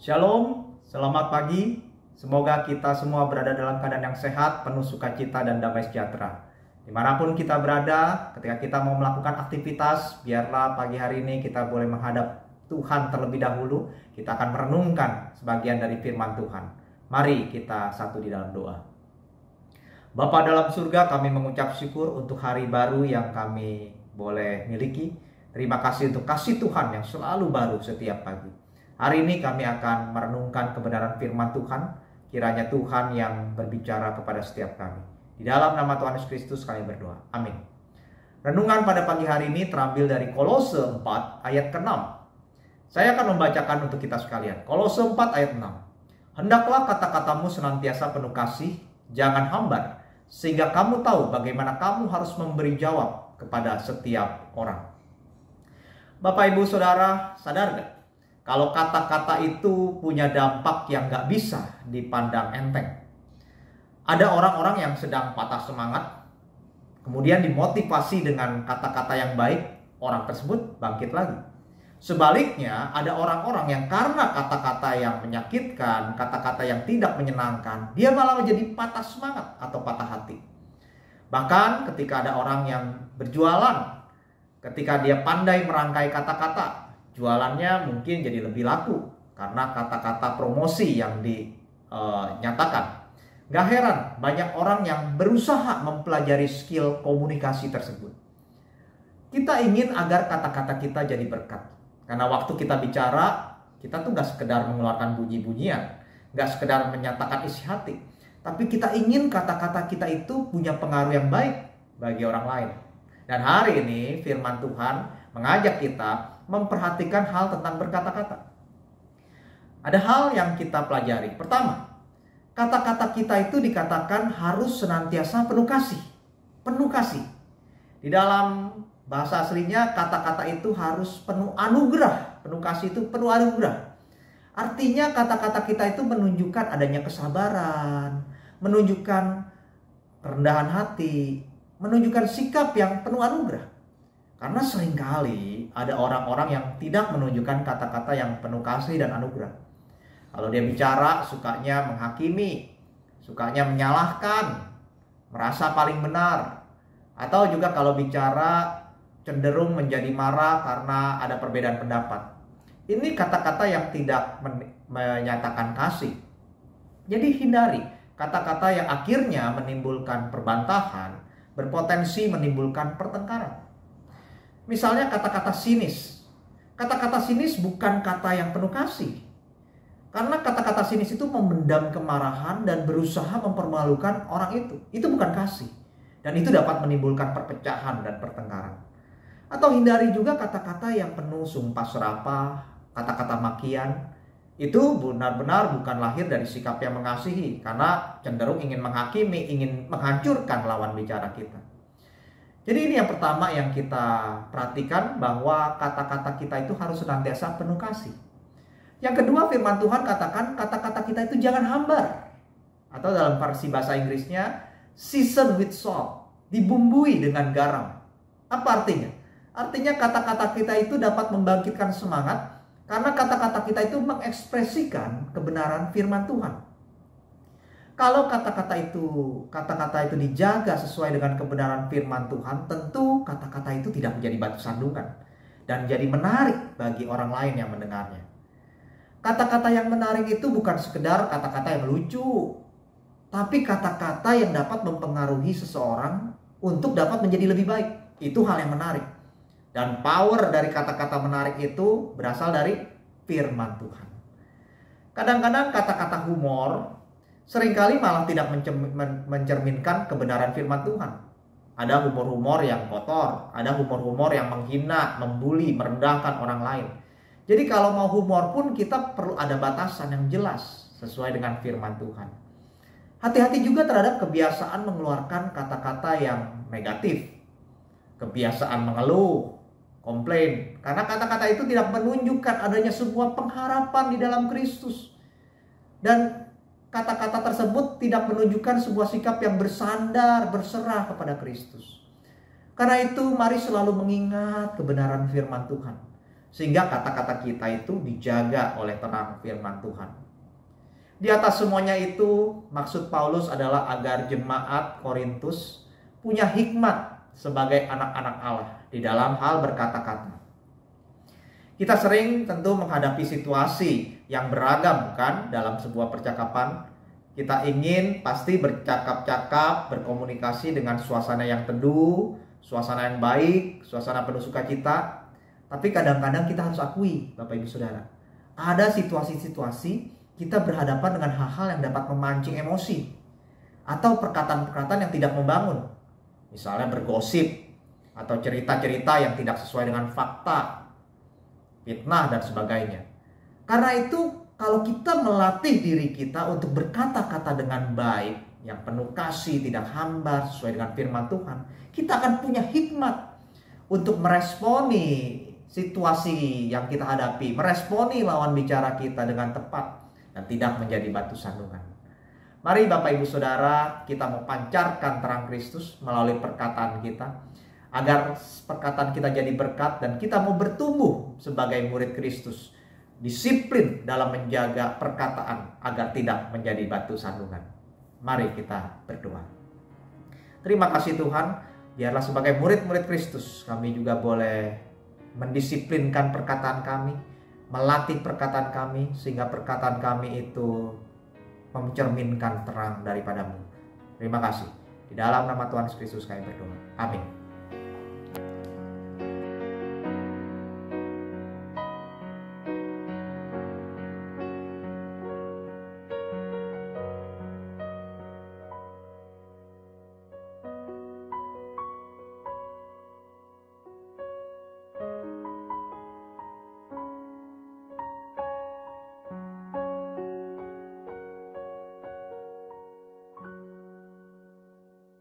Shalom, selamat pagi. Semoga kita semua berada dalam keadaan yang sehat, penuh sukacita dan damai sejahtera. Dimanapun kita berada, ketika kita mau melakukan aktivitas, biarlah pagi hari ini kita boleh menghadap Tuhan terlebih dahulu. Kita akan merenungkan sebagian dari firman Tuhan. Mari kita satu di dalam doa. Bapa dalam surga, kami mengucap syukur untuk hari baru yang kami boleh miliki. Terima kasih untuk kasih Tuhan yang selalu baru setiap pagi. Hari ini kami akan merenungkan kebenaran firman Tuhan. Kiranya Tuhan yang berbicara kepada setiap kami. Di dalam nama Tuhan Yesus Kristus kami berdoa. Amin. Renungan pada pagi hari ini terambil dari Kolose 4 ayat ke-6. Saya akan membacakan untuk kita sekalian. Kolose 4 ayat 6. Hendaklah kata-katamu senantiasa penuh kasih, jangan hambar, sehingga kamu tahu bagaimana kamu harus memberi jawab kepada setiap orang. Bapak, Ibu, Saudara, sadar gak? Kalau kata-kata itu punya dampak yang gak bisa dipandang enteng. Ada orang-orang yang sedang patah semangat, kemudian dimotivasi dengan kata-kata yang baik, orang tersebut bangkit lagi. Sebaliknya, ada orang-orang yang karena kata-kata yang menyakitkan, kata-kata yang tidak menyenangkan, dia malah menjadi patah semangat atau patah hati. Bahkan ketika ada orang yang berjualan, ketika dia pandai merangkai kata-kata, jualannya mungkin jadi lebih laku karena kata-kata promosi yang dinyatakan. Gak heran banyak orang yang berusaha mempelajari skill komunikasi tersebut. Kita ingin agar kata-kata kita jadi berkat. Karena waktu kita bicara, kita tuh gak sekedar mengeluarkan bunyi-bunyian, gak sekedar menyatakan isi hati, tapi kita ingin kata-kata kita itu punya pengaruh yang baik bagi orang lain. Dan hari ini firman Tuhan mengajak kita memperhatikan hal tentang berkata-kata. Ada hal yang kita pelajari. Pertama, kata-kata kita itu dikatakan harus senantiasa penuh kasih. Penuh kasih. Di dalam bahasa aslinya kata-kata itu harus penuh anugerah. Penuh kasih itu penuh anugerah. Artinya kata-kata kita itu menunjukkan adanya kesabaran, menunjukkan kerendahan hati, menunjukkan sikap yang penuh anugerah. Karena seringkali ada orang-orang yang tidak menunjukkan kata-kata yang penuh kasih dan anugerah. Kalau dia bicara, sukanya menghakimi, sukanya menyalahkan, merasa paling benar. Atau juga kalau bicara cenderung menjadi marah karena ada perbedaan pendapat. Ini kata-kata yang tidak menyatakan kasih. Jadi hindari kata-kata yang akhirnya menimbulkan perbantahan, berpotensi menimbulkan pertengkaran. Misalnya kata-kata sinis. Kata-kata sinis bukan kata yang penuh kasih. Karena kata-kata sinis itu memendam kemarahan dan berusaha mempermalukan orang itu. Itu bukan kasih. Dan itu dapat menimbulkan perpecahan dan pertengkaran. Atau hindari juga kata-kata yang penuh sumpah serapah, kata-kata makian. Itu benar-benar bukan lahir dari sikap yang mengasihi. Karena cenderung ingin menghakimi, ingin menghancurkan lawan bicara kita. Jadi ini yang pertama yang kita perhatikan, bahwa kata-kata kita itu harus senantiasa penuh kasih. Yang kedua, firman Tuhan katakan kata-kata kita itu jangan hambar. Atau dalam versi bahasa Inggrisnya, season with salt, dibumbui dengan garam. Apa artinya? Artinya kata-kata kita itu dapat membangkitkan semangat, karena kata-kata kita itu mengekspresikan kebenaran firman Tuhan. Kalau kata-kata itu dijaga sesuai dengan kebenaran firman Tuhan, tentu kata-kata itu tidak menjadi batu sandungan dan jadi menarik bagi orang lain yang mendengarnya. Kata-kata yang menarik itu bukan sekedar kata-kata yang lucu, tapi kata-kata yang dapat mempengaruhi seseorang untuk dapat menjadi lebih baik. Itu hal yang menarik. Dan power dari kata-kata menarik itu berasal dari firman Tuhan. Kadang-kadang kata-kata humor seringkali malah tidak mencerminkan kebenaran firman Tuhan. Ada humor-humor yang kotor, ada humor-humor yang menghina, membuli, merendahkan orang lain. Jadi kalau mau humor pun kita perlu ada batasan yang jelas sesuai dengan firman Tuhan. Hati-hati juga terhadap kebiasaan mengeluarkan kata-kata yang negatif. Kebiasaan mengeluh, komplain. Karena kata-kata itu tidak menunjukkan adanya sebuah pengharapan di dalam Kristus. Dan kata-kata tersebut tidak menunjukkan sebuah sikap yang bersandar, berserah kepada Kristus. Karena itu mari selalu mengingat kebenaran firman Tuhan. sehingga kata-kata kita itu dijaga oleh terang firman Tuhan. Di atas semuanya itu, maksud Paulus adalah agar jemaat Korintus punya hikmat sebagai anak-anak Allah di dalam hal berkata-kata. Kita sering tentu menghadapi situasi yang beragam kan dalam sebuah percakapan. Kita ingin pasti bercakap-cakap, berkomunikasi dengan suasana yang teduh, suasana yang baik, suasana penuh sukacita. Tapi kadang-kadang kita harus akui, Bapak Ibu Saudara, ada situasi-situasi kita berhadapan dengan hal-hal yang dapat memancing emosi atau perkataan-perkataan yang tidak membangun. Misalnya bergosip atau cerita-cerita yang tidak sesuai dengan fakta, fitnah dan sebagainya. Karena itu kalau kita melatih diri kita untuk berkata-kata dengan baik, yang penuh kasih, tidak hambar, sesuai dengan firman Tuhan, kita akan punya hikmat untuk meresponi situasi yang kita hadapi, meresponi lawan bicara kita dengan tepat dan tidak menjadi batu sandungan. Mari Bapak Ibu Saudara, kita mau pancarkan terang Kristus melalui perkataan kita, agar perkataan kita jadi berkat dan kita mau bertumbuh sebagai murid Kristus. Disiplin dalam menjaga perkataan agar tidak menjadi batu sandungan. Mari kita berdoa. Terima kasih Tuhan, biarlah sebagai murid-murid Kristus kami juga boleh mendisiplinkan perkataan kami, melatih perkataan kami, sehingga perkataan kami itu mencerminkan terang daripadamu. Terima kasih. Di dalam nama Tuhan Yesus Kristus kami berdoa. Amin.